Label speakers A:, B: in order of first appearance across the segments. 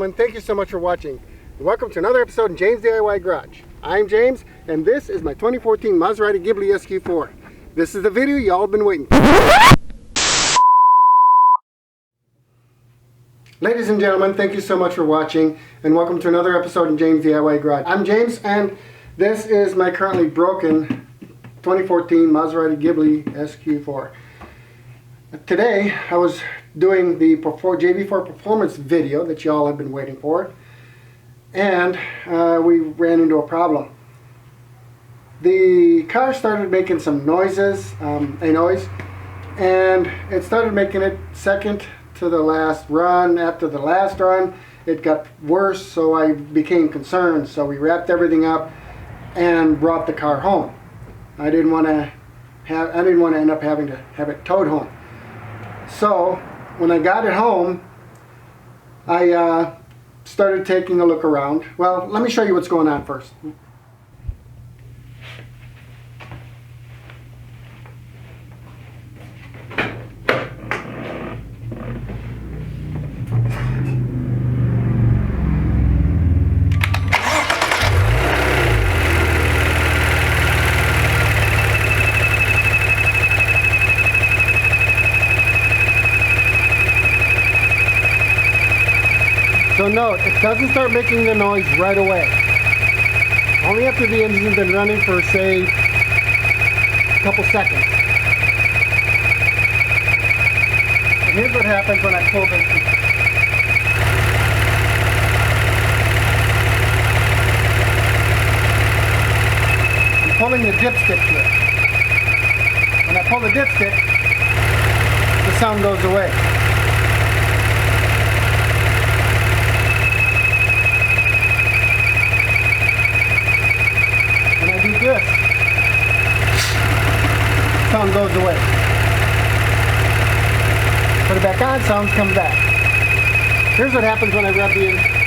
A: gentlemen, thank you so much for watching. Welcome to another episode in James DIY Garage. I'm James, and this is my 2014 Maserati Ghibli SQ4. This is the video y'all been waiting for. Ladies and gentlemen, thank you so much for watching, and welcome to another episode in James DIY Garage. I'm James, and this is my currently broken 2014 Maserati Ghibli SQ4. Today, I was doing the JB4 performance video that y'all have been waiting for, and we ran into a problem. The car started making some noises, and it started making it second to the last run. After the last run, it got worse, so I became concerned. So we wrapped everything up and brought the car home. I didn't want to end up having to have it towed home. So when I got it home, I started taking a look around. Well, let me show you what's going on first. So note, it doesn't start making the noise right away. Only after the engine's been running for, say, a couple seconds. And here's what happens when I pull this. I'm pulling the dipstick here. When I pull the dipstick, the sound goes away. This sound goes away. Put it back on, sound comes back. Here's what happens when I rub the engine.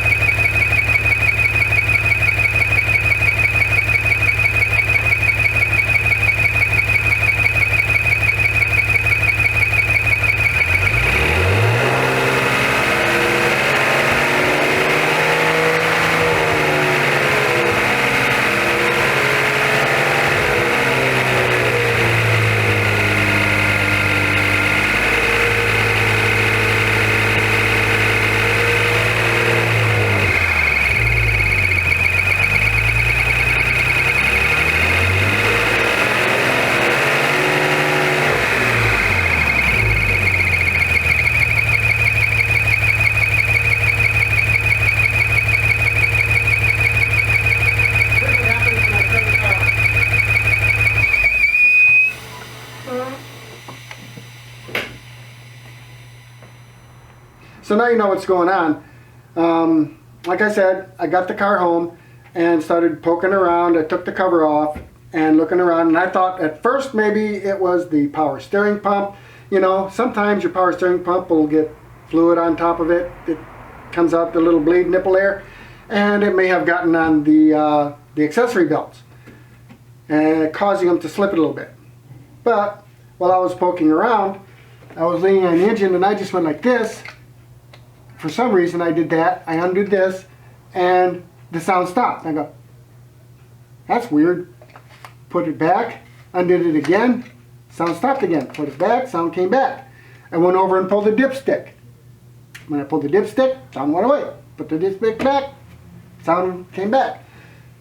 A: So now you know what's going on. Like I said, I got the car home and started poking around. I took the cover off and looking around, and I thought at first maybe it was the power steering pump. You know, sometimes your power steering pump will get fluid on top of it. It comes out the little bleed nipple there, and it may have gotten on the accessory belts and causing them to slip a little bit. But while I was poking around, I was leaning on the engine, and I just went like this. For some reason I did that. I undid this and the sound stopped. I go, that's weird. Put it back, undid it again, sound stopped again. Put it back, sound came back. I went over and pulled the dipstick. When I pulled the dipstick, sound went away. Put the dipstick back, sound came back.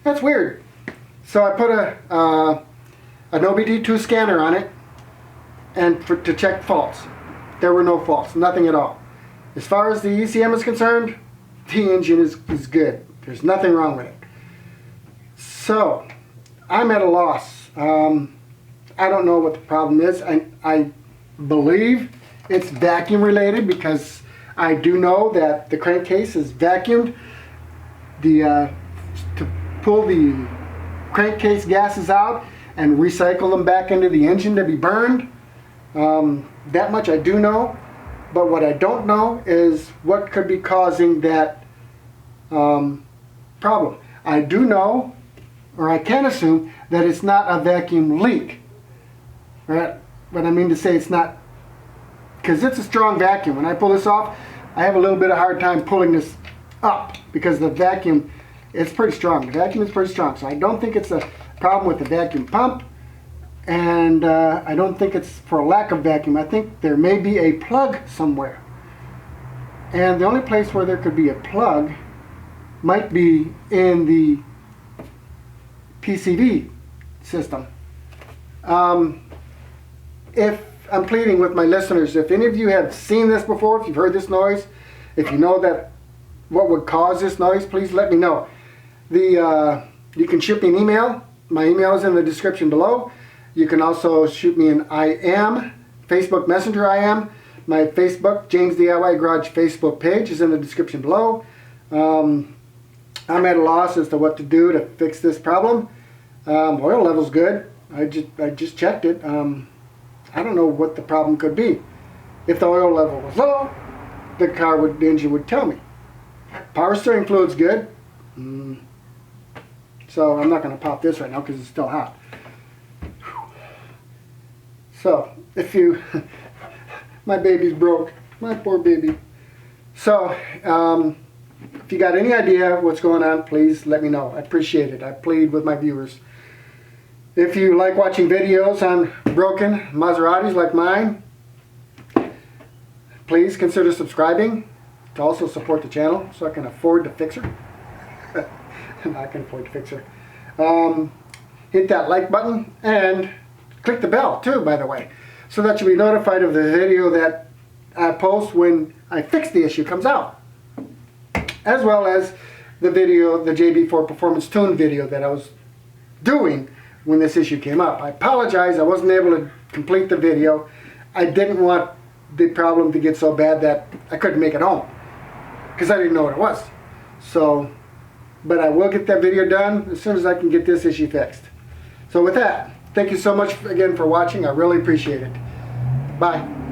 A: That's weird. So I put an OBD2 scanner on it and to check faults. There were no faults, nothing at all. As far as the ECM is concerned, the engine is good. There's nothing wrong with it. So, I'm at a loss. I don't know what the problem is. I believe it's vacuum related because I do know that the crankcase is vacuumed. To pull the crankcase gases out and recycle them back into the engine to be burned. That much I do know. But what I don't know is what could be causing that problem. I do know, or I can assume, that it's not a vacuum leak. Right? But I mean to say it's not, because it's a strong vacuum. When I pull this off, I have a little bit of hard time pulling this up because the vacuum is pretty strong. The vacuum is pretty strong. So I don't think it's a problem with the vacuum pump. And I don't think it's for lack of vacuum. I think there may be a plug somewhere. And the only place where there could be a plug might be in the PCV system. If I'm pleading with my listeners, if any of you have seen this before, if you've heard this noise, if you know that what would cause this noise, please let me know. You can shoot me an email. My email is in the description below. You can also shoot me an IM, Facebook Messenger IM. My Facebook, James DIY Garage Facebook page is in the description below. I'm at a loss as to what to do to fix this problem. Oil level's good. I just checked it. I don't know what the problem could be. If the oil level was low, the engine would tell me. Power steering fluid's good. So I'm not going to pop this right now because it's still hot. So if you, my baby's broke, my poor baby. So if you got any idea what's going on, please let me know. I appreciate it. I plead with my viewers. If you like watching videos on broken Maseratis like mine, please consider subscribing to also support the channel so I can afford to fix her. I can afford to fix her. Hit that like button and click the bell too, by the way, so that you'll be notified of the video that I post when I fix the issue comes out, as well as the video, the JB4 Performance Tune video that I was doing when this issue came up. I apologize, I wasn't able to complete the video. I didn't want the problem to get so bad that I couldn't make it home because I didn't know what it was. So, but I will get that video done as soon as I can get this issue fixed. So with that, thank you so much again for watching. I really appreciate it. Bye.